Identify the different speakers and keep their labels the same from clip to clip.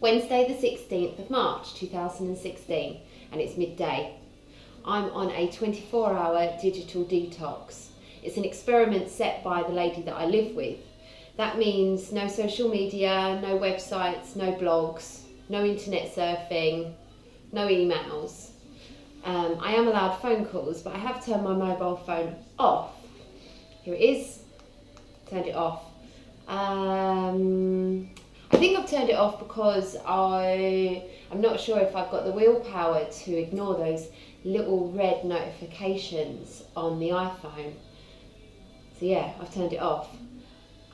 Speaker 1: Wednesday the 16th of March 2016, and it's midday. I'm on a 24-hour digital detox. It's an experiment set by the lady that I live with. That means no social media, no websites, no blogs, no internet surfing, no emails. I am allowed phone calls, but I have turned my mobile phone off. Here it is, turned it off. I think I've turned it off because I'm not sure if I've got the willpower to ignore those little red notifications on the iPhone. So yeah, I've turned it off.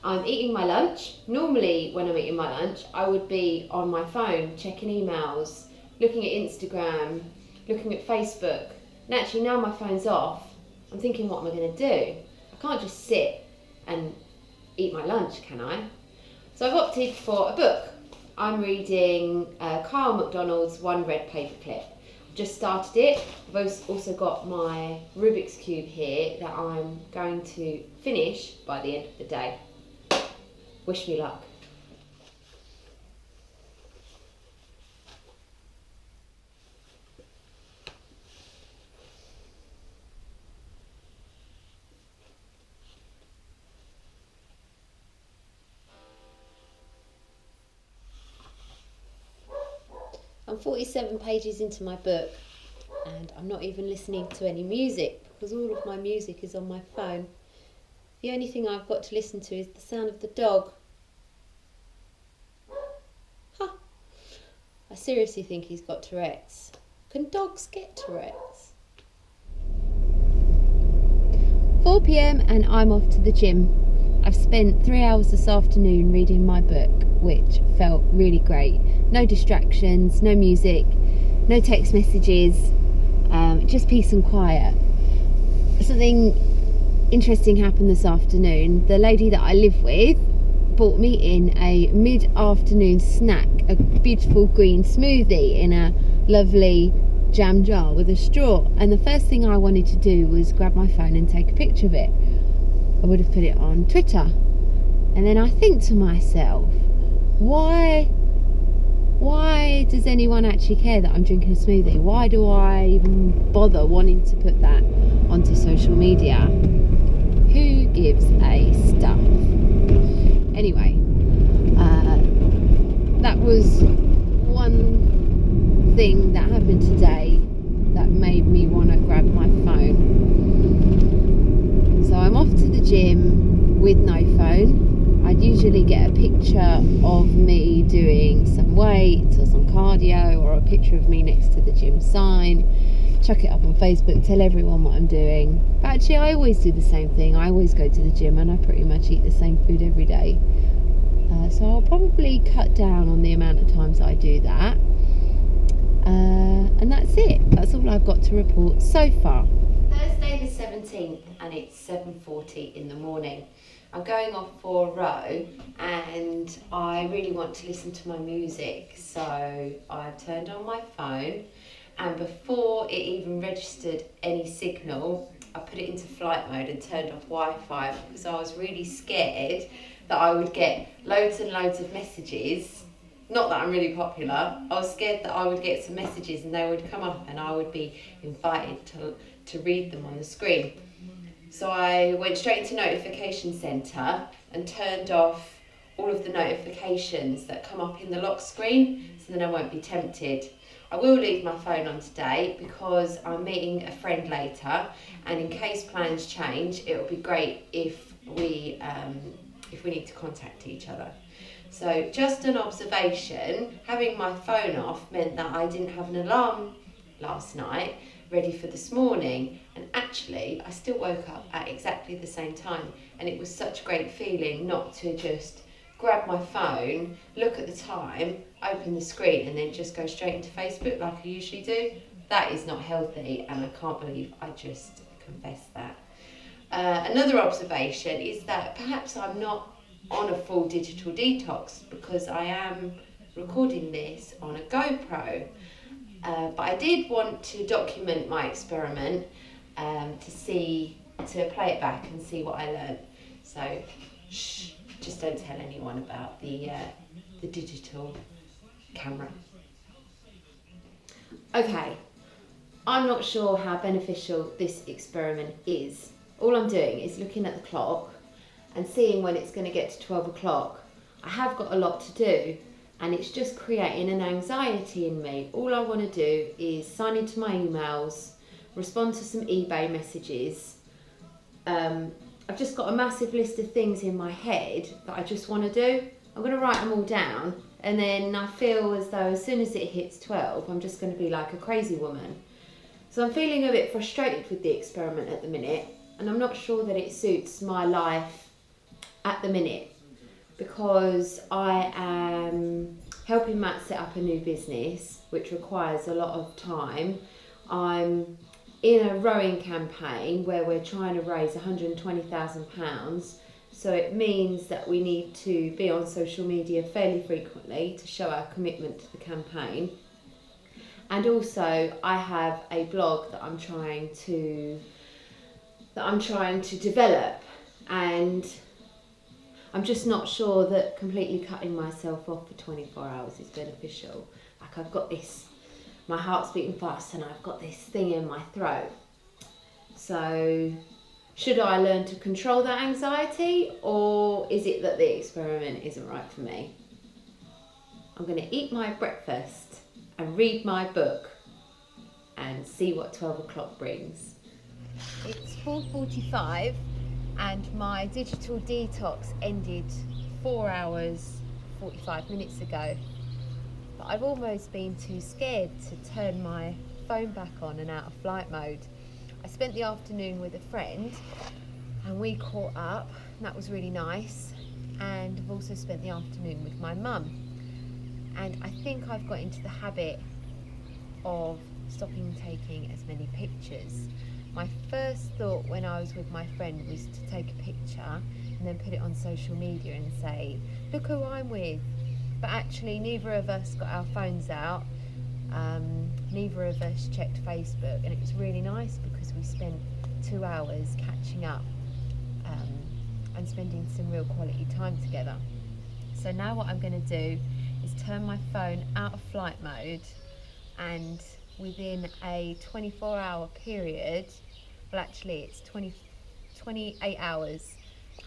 Speaker 1: I'm eating my lunch. Normally when I'm eating my lunch, I would be on my phone, checking emails, looking at Instagram, looking at Facebook. And actually now my phone's off, I'm thinking, what am I going to do? I can't just sit and eat my lunch, can I? So I've opted for a book. I'm reading Kyle MacDonald's One Red Paperclip. I've just started it. I've also got my Rubik's Cube here that I'm going to finish by the end of the day. Wish me luck. I'm 47 pages into my book and I'm not even listening to any music because all of my music is on my phone. The only thing I've got to listen to is the sound of the dog. Huh. I seriously think he's got Tourette's. Can dogs get Tourette's? 4 p.m. and I'm off to the gym. I've spent 3 hours this afternoon reading my book, which felt really great. No distractions, no music, no text messages, just peace and quiet. Something interesting happened this afternoon. The lady that I live with brought me in a mid-afternoon snack, a beautiful green smoothie in a lovely jam jar with a straw. And the first thing I wanted to do was grab my phone and take a picture of it. I would have put it on Twitter. And then I think to myself, why does anyone actually care that I'm drinking a smoothie? Why do I even bother wanting to put that onto social media? Who gives a stuff? Anyway, that was one thing that happened today that made me want to grab my phone. So I'm off to the gym with no phone. I'd usually get a picture of me doing some weights or some cardio, or a picture of me next to the gym sign, chuck it up on Facebook, tell everyone what I'm doing. But actually I always do the same thing. I always go to the gym and I pretty much eat the same food every day. So I'll probably cut down on the amount of times I do that. And that's it. That's all I've got to report so far. Thursday the 17th and it's 7:40 in the morning. I'm going off for a row and I really want to listen to my music, so I've turned on my phone, and before it even registered any signal, I put it into flight mode and turned off Wi-Fi because I was really scared that I would get loads and loads of messages. Not that I'm really popular, I was scared that I would get some messages and they would come up and I would be invited to read them on the screen. So I went straight into Notification Centre and turned off all of the notifications that come up in the lock screen, so then I won't be tempted. I will leave my phone on today because I'm meeting a friend later, and in case plans change, it would be great if we need to contact each other. So just an observation, having my phone off meant that I didn't have an alarm last night ready for this morning, and actually I still woke up at exactly the same time, and it was such a great feeling not to just grab my phone, look at the time, open the screen and then just go straight into Facebook like I usually do. That is not healthy, and I can't believe I just confessed that. Another observation is that perhaps I'm not on a full digital detox because I am recording this on a GoPro. But I did want to document my experiment to play it back and see what I learned. So, just don't tell anyone about the digital camera. Okay, I'm not sure how beneficial this experiment is. All I'm doing is looking at the clock and seeing when it's going to get to 12 o'clock. I have got a lot to do, and it's just creating an anxiety in me. All I want to do is sign into my emails, respond to some eBay messages. I've just got a massive list of things in my head that I just want to do. I'm going to write them all down, and then I feel as though as soon as it hits 12, I'm just going to be like a crazy woman. So I'm feeling a bit frustrated with the experiment at the minute, and I'm not sure that it suits my life at the minute, because I am helping Matt set up a new business which requires a lot of time. I'm in a rowing campaign where we're trying to raise £120,000, so it means that we need to be on social media fairly frequently to show our commitment to the campaign. And also I have a blog that I'm trying to develop, and I'm just not sure that completely cutting myself off for 24 hours is beneficial. Like, I've got this, my heart's beating fast and I've got this thing in my throat. So should I learn to control that anxiety, or is it that the experiment isn't right for me? I'm going to eat my breakfast and read my book and see what 12 o'clock brings. It's 4:45 and my digital detox ended 4 hours 45 minutes ago, but I've almost been too scared to turn my phone back on and out of flight mode. I spent the afternoon with a friend and we caught up, and that was really nice. And I've also spent the afternoon with my mum, and I think I've got into the habit of stopping taking as many pictures. My first thought when I was with my friend was to take a picture and then put it on social media and say, look who I'm with. But actually neither of us got our phones out, neither of us checked Facebook, and it was really nice because we spent 2 hours catching up and spending some real quality time together. So now what I'm going to do is turn my phone out of flight mode, and within a 24-hour period, well actually it's 28 hours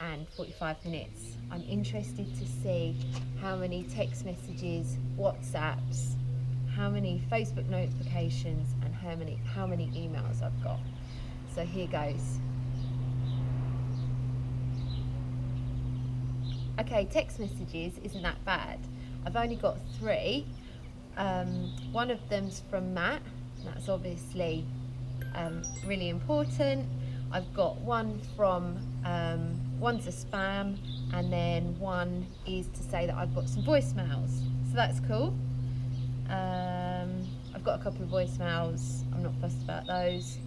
Speaker 1: and 45 minutes, I'm interested to see how many text messages, WhatsApps, how many Facebook notifications, and how many emails I've got. So here goes. Okay, text messages isn't that bad. I've only got 3. One of them's from Matt, that's obviously really important. I've got one from, one's a spam, and then one is to say that I've got some voicemails, so that's cool. I've got a couple of voicemails, I'm not fussed about those.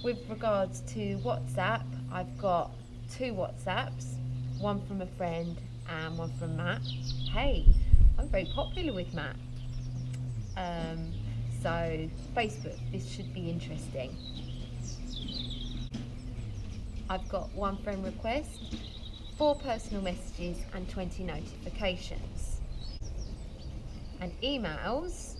Speaker 1: With regards to WhatsApp, I've got 2 WhatsApps, one from a friend and one from Matt. Hey, I'm very popular with Matt. So Facebook, this should be interesting. I've got 1 friend request, 4 personal messages and 20 notifications. And emails,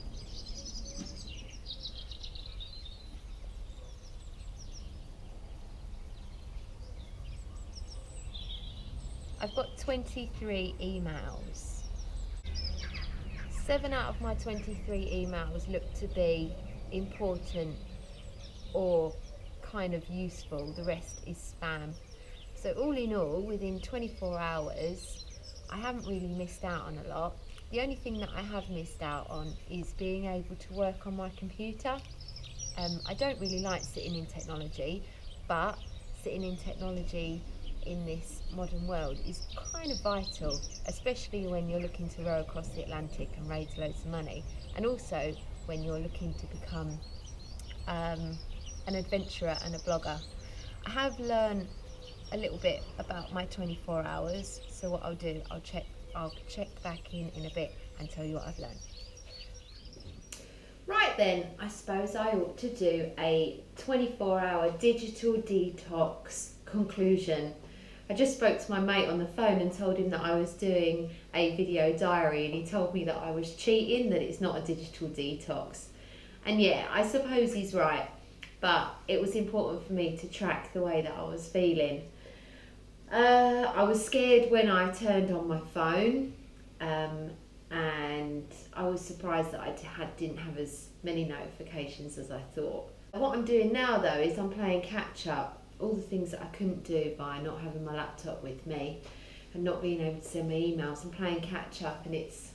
Speaker 1: I've got 23 emails. 7 out of my 23 emails look to be important or kind of useful, the rest is spam. So all in all, within 24 hours, I haven't really missed out on a lot. The only thing that I have missed out on is being able to work on my computer. I don't really like sitting in technology, but sitting in technology in this modern world is kind of vital, especially when you're looking to row across the Atlantic and raise loads of money, and also when you're looking to become an adventurer and a blogger. I have learned a little bit about my 24 hours, so what I'll do, I'll check back in a bit and tell you what I've learned. Right then, I suppose I ought to do a 24-hour digital detox conclusion I just spoke to my mate on the phone and told him that I was doing a video diary, and he told me that I was cheating, that it's not a digital detox. And yeah, I suppose he's right, but it was important for me to track the way that I was feeling. I was scared when I turned on my phone, and I was surprised that I didn't have as many notifications as I thought. What I'm doing now though is I'm playing catch up. All the things that I couldn't do by not having my laptop with me and not being able to send my emails, I'm playing catch up, and it's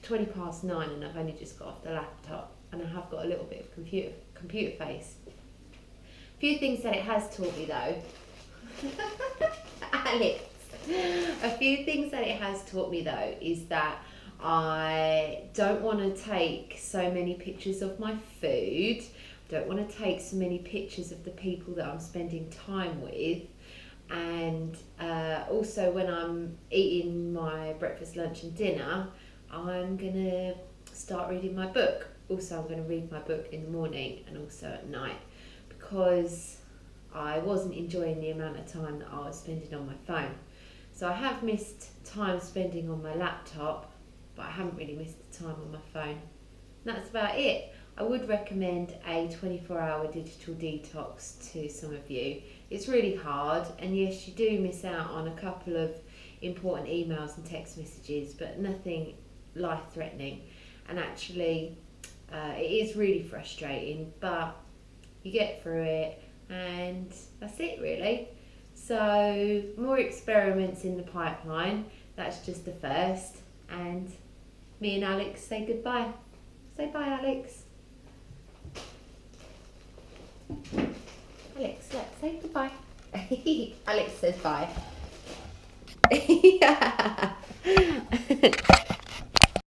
Speaker 1: 9:20 and I've only just got off the laptop, and I have got a little bit of computer face. A few things that it has taught me though, Alex, a few things that it has taught me though is that I don't want to take so many pictures of my food. Don't want to take so many pictures of the people that I'm spending time with, and also when I'm eating my breakfast, lunch and dinner, I'm gonna start reading my book. Also, I'm gonna read my book in the morning and also at night, because I wasn't enjoying the amount of time that I was spending on my phone. So I have missed time spending on my laptop, but I haven't really missed the time on my phone. And that's about it. I would recommend a 24-hour digital detox to some of you. It's really hard, and yes, you do miss out on a couple of important emails and text messages, but nothing life-threatening. And actually, it is really frustrating, but you get through it, and that's it really. So, more experiments in the pipeline. That's just the first, and me and Alex say goodbye. Say bye, Alex. Alex, let's say goodbye. Alex says bye. Yeah.